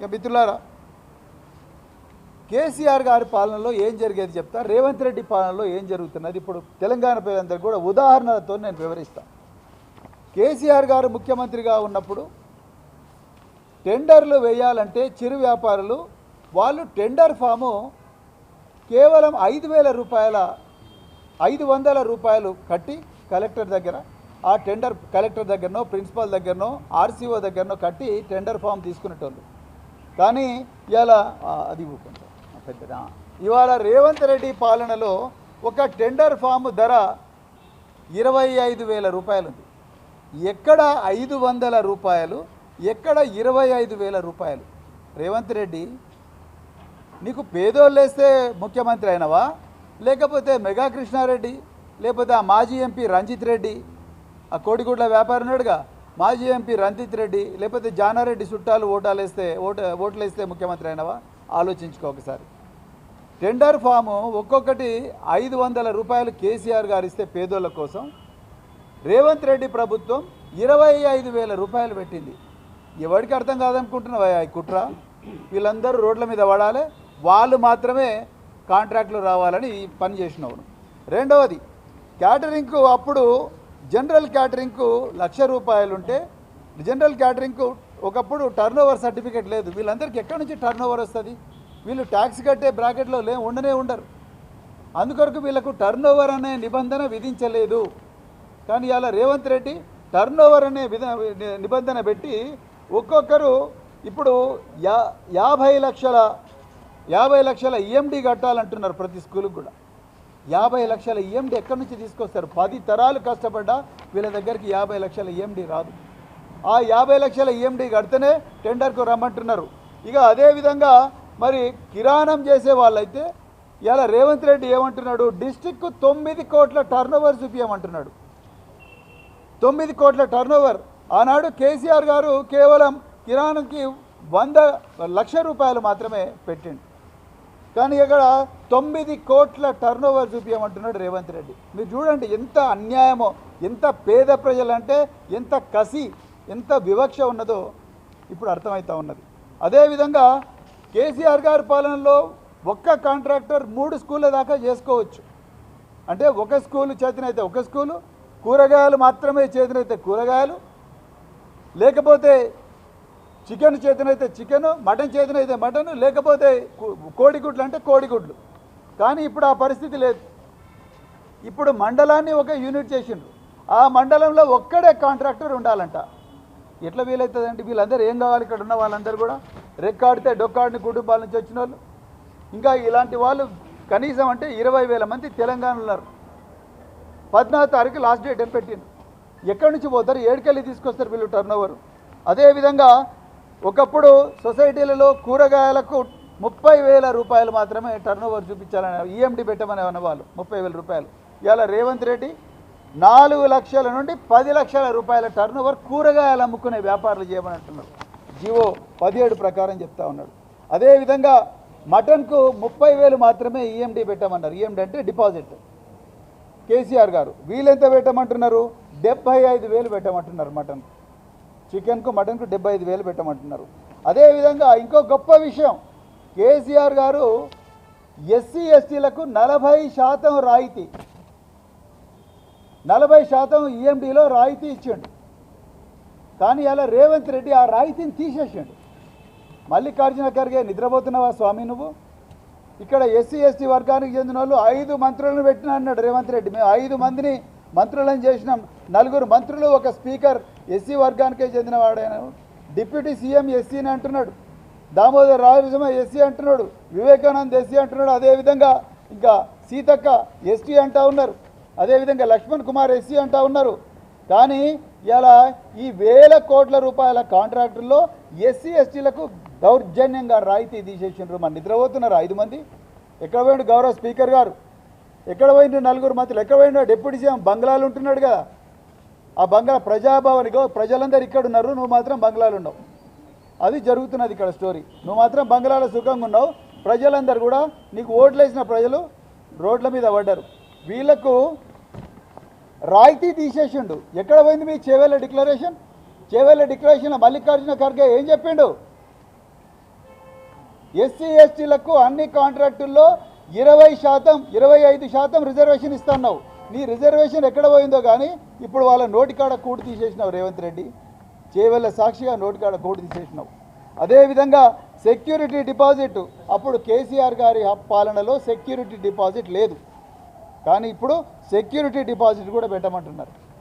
ఇక మిత్రులారా, కేసీఆర్ గారి పాలనలో ఏం జరిగేది చెప్తా, రేవంత్ రెడ్డి పాలనలో ఏం జరుగుతున్నది ఇప్పుడు తెలంగాణ ప్రజలందరికీ కూడా ఉదాహరణలతో నేను వివరిస్తాను. కేసీఆర్ గారు ముఖ్యమంత్రిగా ఉన్నప్పుడు టెండర్లు వేయాలంటే చిరు వ్యాపారులు వాళ్ళు టెండర్ ఫాము కేవలం 5,000 రూపాయల 500 రూపాయలు కట్టి కలెక్టర్ దగ్గర, ఆ టెండర్ కలెక్టర్ దగ్గరనో ప్రిన్సిపాల్ దగ్గరనో ఆర్సీఓ దగ్గరనో కట్టి టెండర్ ఫామ్ తీసుకునేటోళ్ళు. కానీ ఇవాళ అది పెద్దదా ఇవాళ రేవంత్ రెడ్డి పాలనలో ఒక టెండర్ ఫామ్ ధర 25,000 రూపాయలు ఉంది. ఎక్కడ 500 రూపాయలు, ఎక్కడ 25,000 రూపాయలు? రేవంత్ రెడ్డి, నీకు పేదోళ్ళు వేస్తే ముఖ్యమంత్రి అయినవా, లేకపోతే మెగా కృష్ణారెడ్డి, లేకపోతే ఆ మాజీ ఎంపీ రంజిత్ రెడ్డి, ఆ కోడిగుడ్ల వ్యాపారి ఉన్నాడుగా మాజీ ఎంపీ రంజిత్ రెడ్డి, లేకపోతే జానారెడ్డి చుట్టాలు ఓట్లు వేస్తే ముఖ్యమంత్రి అయినవా? ఆలోచించుకో ఒకసారి. టెండర్ ఫాము ఒక్కొక్కటి 500 రూపాయలు కేసీఆర్ గారు ఇస్తే పేదోళ్ళ కోసం రేవంత్ రెడ్డి ప్రభుత్వం 25,000 రూపాయలు పెట్టింది. ఎవరికి అర్థం కాదనుకుంటున్నావా ఈ కుట్ర? వీళ్ళందరూ రోడ్ల మీద పడాలి, వాళ్ళు మాత్రమే కాంట్రాక్టులు రావాలని పని చేసినావు. రెండవది, క్యాటరింగ్కు అప్పుడు జనరల్ క్యాటరింగ్కు 1,00,000 రూపాయలు ఉంటే జనరల్ క్యాటరింగ్కు ఒకప్పుడు టర్నోవర్ సర్టిఫికేట్ లేదు. వీళ్ళందరికీ ఎక్కడి నుంచి టర్నోవర్ వస్తుంది? వీళ్ళు ట్యాక్స్ కట్టే బ్రాకెట్లో ఉండరు. అందుకొరకు వీళ్ళకు టర్నోవర్ అనే నిబంధన విధించలేదు. కానీ ఇలా రేవంత్ రెడ్డి టర్నోవర్ అనే నిబంధన పెట్టి ఒక్కొక్కరు ఇప్పుడు 50 లక్షల ఈఎండి కట్టాలంటున్నారు ప్రతి స్కూల్కి కూడా. 50 లక్షల ఈఎండి ఎక్కడి నుంచి తీసుకొస్తారు? 10 తరాలు కష్టపడ్డా వీళ్ళ దగ్గరికి 50 లక్షల ఈఎండి రాదు. ఆ 50 లక్షల ఈఎండి కడితేనే టెండర్కు రమ్మంటున్నారు. ఇక అదేవిధంగా మరి కిరాణం చేసే వాళ్ళైతే ఇలా రేవంత్ రెడ్డి ఏమంటున్నాడు, డిస్ట్రిక్ట్కు 9 కోట్ల టర్నోవర్ చూపించమంటున్నాడు. 9 కోట్ల టర్నోవర్. ఆనాడు కేసీఆర్ గారు కేవలం కిరాణంకి 100 లక్షల రూపాయలు మాత్రమే పెట్టిండు. కానీ ఇక్కడ 9 కోట్ల టర్నోవర్ చూపించమంటున్నాడు రేవంత్ రెడ్డి. మీరు చూడండి ఎంత అన్యాయమో, ఎంత పేద ప్రజలంటే ఎంత కసి, ఎంత వివక్ష ఉన్నదో ఇప్పుడు అర్థమవుతూ ఉన్నది. అదేవిధంగా కేసీఆర్ గారి పాలనలో ఒక్క కాంట్రాక్టర్ 3 స్కూళ్ళ దాకా చేసుకోవచ్చు. అంటే ఒక స్కూలు చేతనైతే ఒక స్కూలు, కూరగాయలు మాత్రమే చేతనైతే కూరగాయలు, లేకపోతే చికెన్ చేతనైతే చికెను, మటన్ చేతనైతే మటను, లేకపోతే కోడిగుడ్లు అంటే కోడిగుడ్లు. కానీ ఇప్పుడు ఆ పరిస్థితి లేదు. ఇప్పుడు మండలాన్ని ఒక యూనిట్ చేసిండ్రు. ఆ మండలంలో ఒక్కడే కాంట్రాక్టర్ ఉండాలంట. ఎట్లా వీలవుతుందండి? వీళ్ళందరూ ఏం కావాలి? ఇక్కడ ఉన్న వాళ్ళందరూ కూడా రెక్కాడితే డొక్కాడిని కుటుంబాల నుంచి వచ్చిన వాళ్ళు. ఇంకా ఇలాంటి వాళ్ళు కనీసం అంటే 20,000 మంది తెలంగాణలో ఉన్నారు. 14వ తారీఖు లాస్ట్ డేట్ అని పెట్టింది. ఎక్కడి నుంచి పోతారు? ఏడుకెళ్ళి తీసుకొస్తారు వీళ్ళు టర్నోవర్. అదేవిధంగా ఒకప్పుడు సొసైటీలలో కూరగాయలకు 30,000 రూపాయలు మాత్రమే టర్నోవర్ చూపించాలని ఈఎండి పెట్టమని అన్నవాళ్ళు 30,000 రూపాయలు. ఇవాళ రేవంత్ రెడ్డి 4 లక్షల నుండి 10 లక్షల రూపాయల టర్నోవర్ కూరగాయలు అమ్ముకునే వ్యాపారాలు చేయమని అంటున్నారు. జీవో 17 ప్రకారం చెప్తా ఉన్నాడు. అదేవిధంగా మటన్కు 30,000 మాత్రమే ఈఎండి పెట్టమన్నారు. ఈఎండి అంటే డిపాజిట్. కేసీఆర్ గారు వీళ్ళెంత పెట్టమంటున్నారు? 75,000 పెట్టమంటున్నారు మటన్. చికెన్కు మటన్కు 75,000 పెట్టమంటున్నారు. అదేవిధంగా ఇంకో గొప్ప విషయం, కేసీఆర్ గారు ఎస్సీ ఎస్టీలకు 40% రాయితీ, 40% ఈఎండిలో రాయితీ ఇచ్చాడు. కానీ అలా రేవంత్ రెడ్డి ఆ రాయితీని తీసేసాడు. మల్లికార్జున ఖర్గే, నిద్రపోతున్నావా స్వామి నువ్వు? ఇక్కడ ఎస్సీ ఎస్టీ వర్గానికి చెందిన వాళ్ళు 5 మంత్రులను పెట్టినా అన్నాడు రేవంత్ రెడ్డి. మేము 5 మందిని మంత్రులను చేసినాం. 4 మంత్రులు, ఒక స్పీకర్ ఎస్సీ వర్గానికే చెందిన వాడైనా. డిప్యూటీ సీఎం ఎస్సీని అంటున్నాడు, దామోదర్ రాజనరసింహ ఎస్సీ అంటున్నాడు, వివేకానంద్ ఎస్సీ అంటున్నాడు. అదేవిధంగా ఇంకా సీతక్క ఎస్టీ అంటూ ఉన్నారు. అదేవిధంగా లక్ష్మణ్ కుమార్ ఎస్సీ అంటూ ఉన్నారు. కానీ ఇలా ఈ 1,000 కోట్ల రూపాయల కాంట్రాక్టుల్లో ఎస్సీ ఎస్టీలకు దౌర్జన్యంగా రాయితీ తీసేసిండ్రు. మన నిద్రపోతున్నారు 5 మంది. ఎక్కడ పోయిండు గౌరవ స్పీకర్ గారు? ఎక్కడ పోయిండు 4 మంత్రులు? ఎక్కడ పోయిండు డిప్యూటీ సీఎం? బంగ్లాలు ఉంటున్నాడు కదా. ఆ బంగ్లా ప్రజాభవనిగో ప్రజలందరూ ఇక్కడ ఉన్నారు, నువ్వు మాత్రం బంగ్లాలు ఉన్నావు. అది జరుగుతున్నది ఇక్కడ స్టోరీ. నువ్వు మాత్రం బంగ్లాలో సుఖంగా ఉన్నావు. ప్రజలందరూ కూడా నీకు ఓట్లేసిన ప్రజలు రోడ్ల మీద పడ్డారు. వీళ్లకు రాయితీ తీసేసిండు. ఎక్కడ పోయింది మీ చేవేళ్ళ డిక్లరేషన్? చేవేళ్ళ డిక్లరేషన్లో మల్లికార్జున ఖర్గే ఏం చెప్పిండు? ఎస్సీ ఎస్టీలకు అన్ని కాంట్రాక్టుల్లో 20%, 25% రిజర్వేషన్ ఇస్తున్నావు. నీ రిజర్వేషన్ ఎక్కడ పోయిందో కానీ ఇప్పుడు వాళ్ళ నోటికాడ కూడు తీసేసినావు రేవంత్ రెడ్డి. చేవెళ్ళ సాక్షిగా నోటికాడ కూడు తీసేసినావు. అదేవిధంగా సెక్యూరిటీ డిపాజిట్, అప్పుడు కేసీఆర్ గారి పాలనలో సెక్యూరిటీ డిపాజిట్ లేదు, కానీ ఇప్పుడు సెక్యూరిటీ డిపాజిట్ కూడా పెట్టమంటున్నారు.